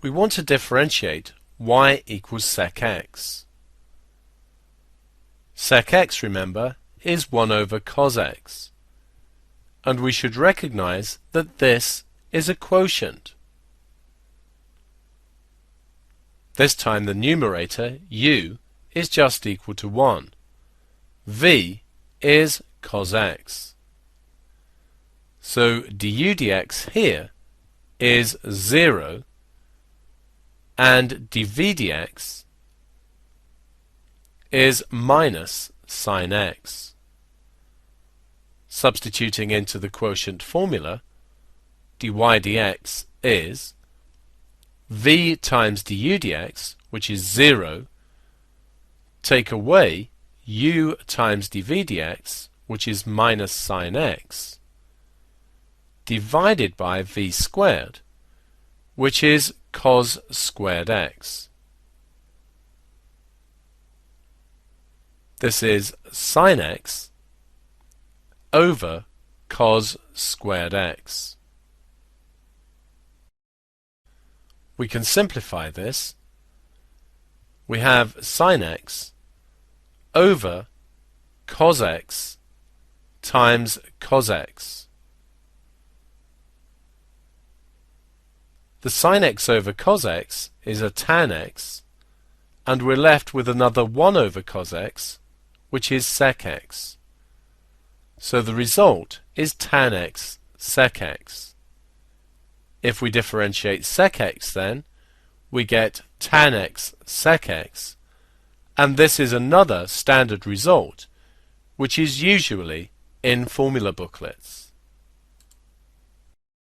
We want to differentiate y equals sec x. Sec x, remember, is 1 over cos x, and we should recognize that this is a quotient. This time the numerator, u, is just equal to 1. v is cos x. So du dx here is 0 and dv dx is minus sin x. Substituting into the quotient formula, dy dx is v times du dx, which is 0, take away u times dv dx, which is minus sin x, divided by v squared, which is cos squared x. This is sin x over cos squared x. We can simplify this. We have sin x over cos x times cos x. The sin x over cos x is a tan x, and we're left with another 1 over cos x, which is sec x. So the result is tan x sec x. If we differentiate sec x then, we get tan x sec x, and this is another standard result, which is usually in formula booklets.